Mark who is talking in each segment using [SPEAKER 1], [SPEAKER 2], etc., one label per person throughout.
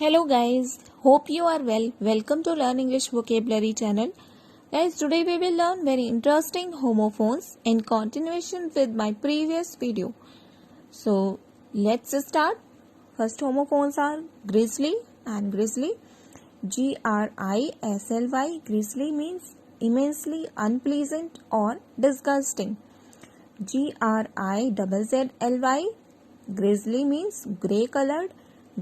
[SPEAKER 1] Hello guys, hope you are well. Welcome to Learn English Vocabulary channel. Guys, today we will learn very interesting homophones in continuation with my previous video. So, let's start. First homophones are grizzly and grizzly. Grisly. Grizzly means immensely unpleasant or disgusting. Grizzly. Grizzly means grey colored,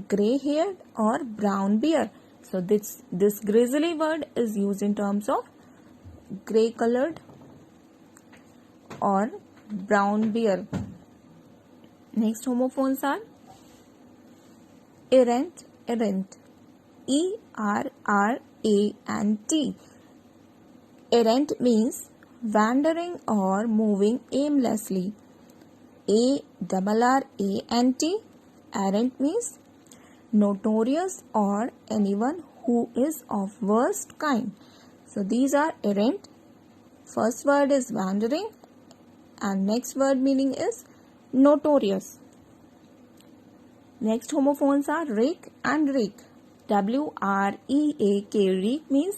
[SPEAKER 1] grey haired or brown bear. So this grizzly word is used in terms of grey colored or brown bear. Next homophones are errant. Errant. Errant means wandering or moving aimlessly. Errant. Errant means notorious or anyone who is of worst kind. So these are errant. First word is wandering and next word meaning is notorious. Next homophones are rake and rake. Wreak. Rake means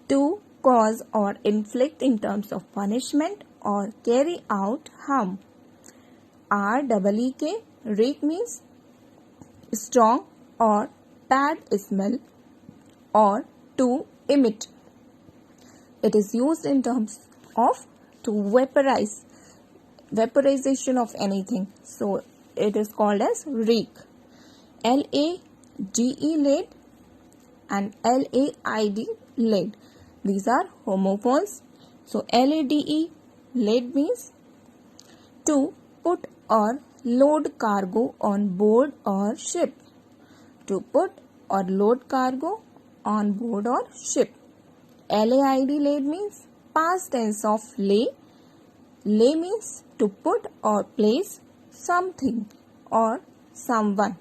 [SPEAKER 1] to cause or inflict in terms of punishment or carry out harm. Reek. Rake means strong or bad smell or to emit. It is used in terms of to vaporize, vaporization of anything. So it is called as reek. Lage lead and laid lead. These are homophones. So lade lead means to put or load cargo on board or ship. To put or load cargo on board or ship. Laid laid means past tense of lay. Lay means to put or place something or someone.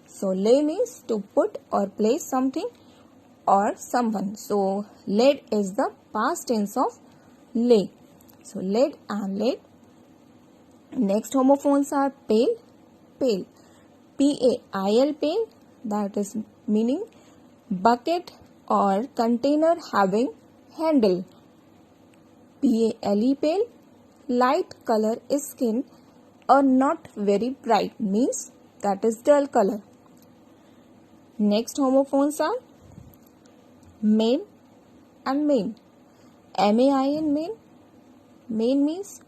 [SPEAKER 1] So lay means to put or place something or someone. So laid is the past tense of lay. So laid and laid. Next homophones are pail. Pail. Pail. Pail. That is meaning bucket or container having handle. Pale. Pale. Light color skin or not very bright means that is dull color. Next homophones are main and main. Main main. Main means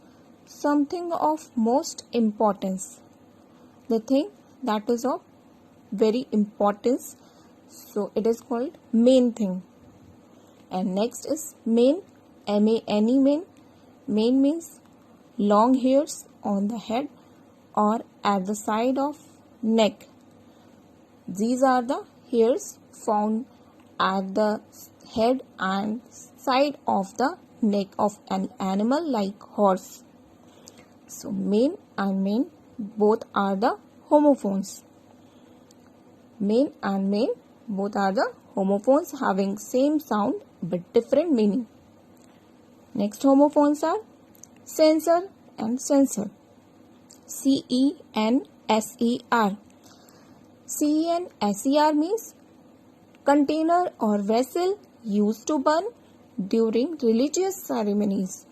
[SPEAKER 1] something of most importance. The thing that is of very importance. So it is called main thing. And next is mane. Mane. Mane means long hairs on the head or at the side of neck. These are the hairs found at the head and side of the neck of an animal like horse. So mane and mane both are the homophones. Mane and mane both are the homophones having same sound but different meaning. Next homophones are censor and censor. Censer. Censer means container or vessel used to burn during religious ceremonies.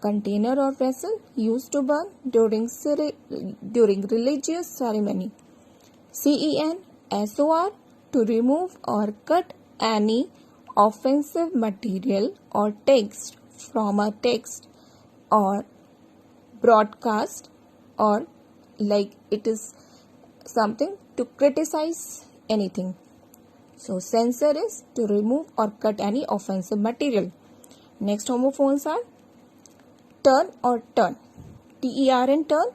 [SPEAKER 1] Container or vessel used to burn during religious ceremony. Censor to remove or cut any offensive material or text from a text or broadcast, or like it is something to criticize anything. So censor is to remove or cut any offensive material. Next homophones are tern or turn. Tern turn.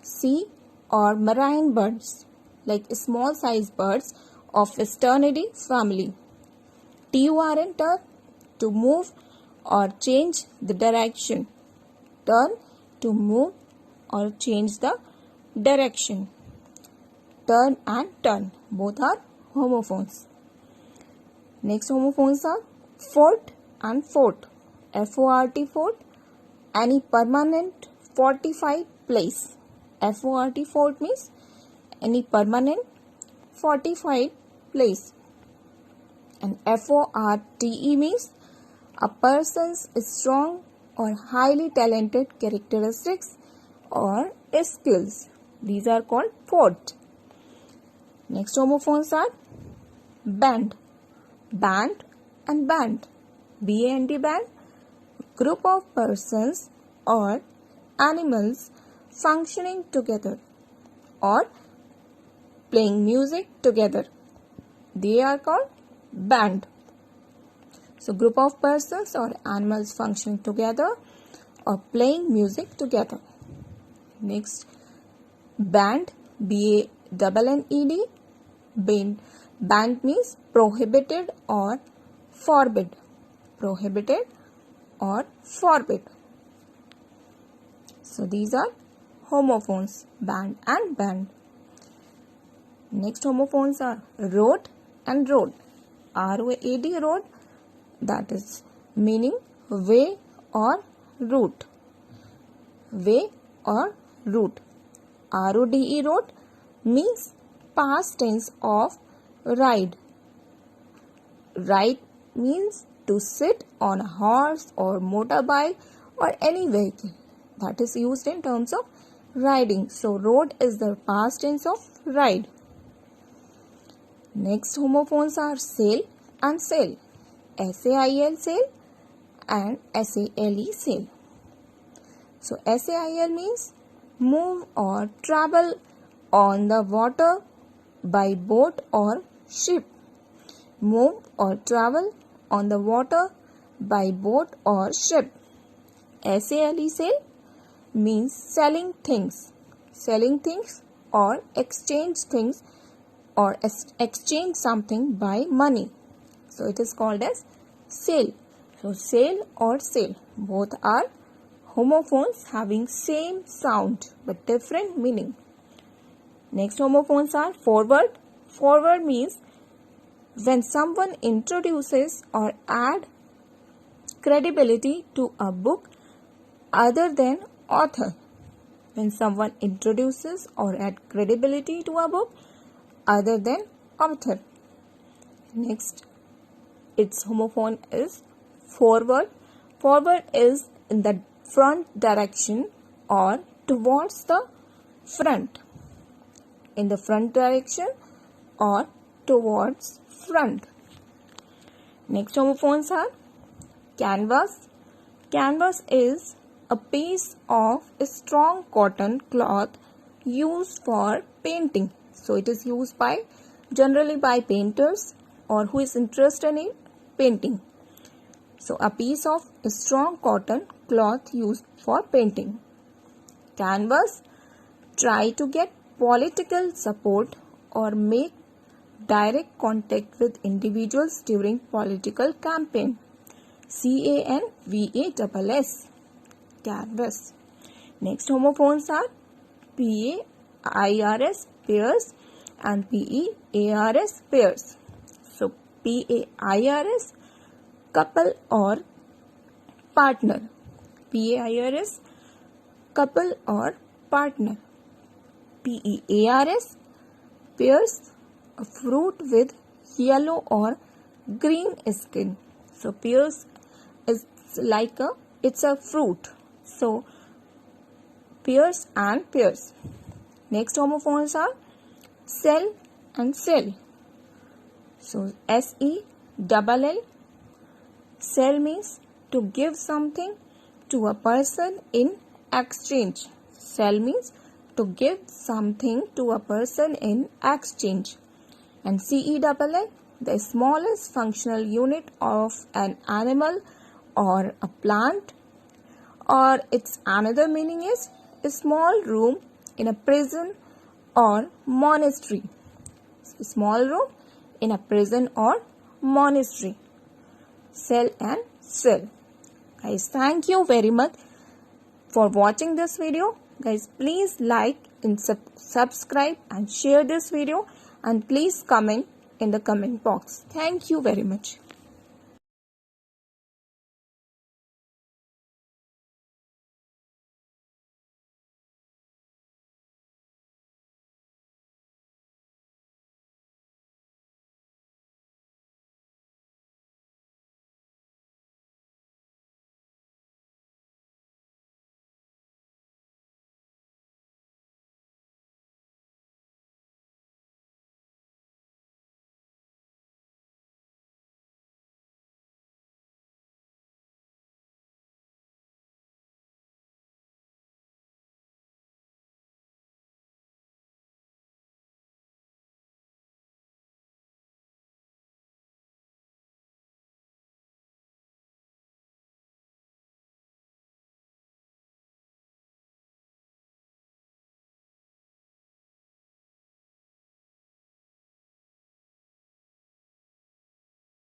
[SPEAKER 1] Sea or marine birds like small size birds of Sternidae family. Turn turn to move or change the direction. Turn to move or change the direction. Turn and turn both are homophones. Next homophones are fort and fort. Fort fort. Any permanent fortified place. Fort means any permanent fortified place. And FORTE means a person's strong or highly talented characteristics or skills. These are called fort. Next homophones are band, band and band. BAND band, group of persons or animals functioning together or playing music together. They are called band. So group of persons or animals functioning together or playing music together. Next, band, BANNED. Banned means prohibited or forbid. Prohibited or forbid. So these are homophones, band and band. Next homophones are road and road. ROAD, road, that is meaning way or route. Way or route. RODE, road, means past tense of ride. Ride means to sit on a horse or motorbike or any vehicle. That is used in terms of riding. So road is the past tense of ride. Next homophones are sail and sail. SAIL, sail, and SALE, sail. So SAIL means move or travel on the water by boat or ship. Move or travel on the water by boat or ship. SALE, sail, means selling things. Selling things or exchange things or exchange something by money. So it is called as sale. So sale or sale, both are homophones having same sound but different meaning. Next homophones are forward. Forward means when someone introduces or add credibility to a book other than author. When someone introduces or add credibility to a book other than author. Next, its homophone is forward. Forward is in the front direction or towards the front. In the front direction or towards front. Next homophones are canvas. Canvas is a piece of strong cotton cloth used for painting. So it is used generally by painters or who is interested in painting. So a piece of strong cotton cloth used for painting. Canvas, try to get political support or make direct contact with individuals during political campaign. CANVASS, canvas. Next homophones are PAIRS, pairs, and PEARS, pairs. So PAIRS, couple or partner. PAIRS, couple or partner. PEARS, pears, a fruit with yellow or green skin. So pears is like it's a fruit. So pears and pears. Next homophones are sell and sell. So SELL. Sell means to give something to a person in exchange. Sell means to give something to a person in exchange. And CELL, the smallest functional unit of an animal or a plant, or its another meaning is a small room in a prison or monastery. A small room in a prison or monastery. Sell and sell. Guys, thank you very much for watching this video. Guys, please like and subscribe and share this video, and please comment in the comment box. Thank you very much.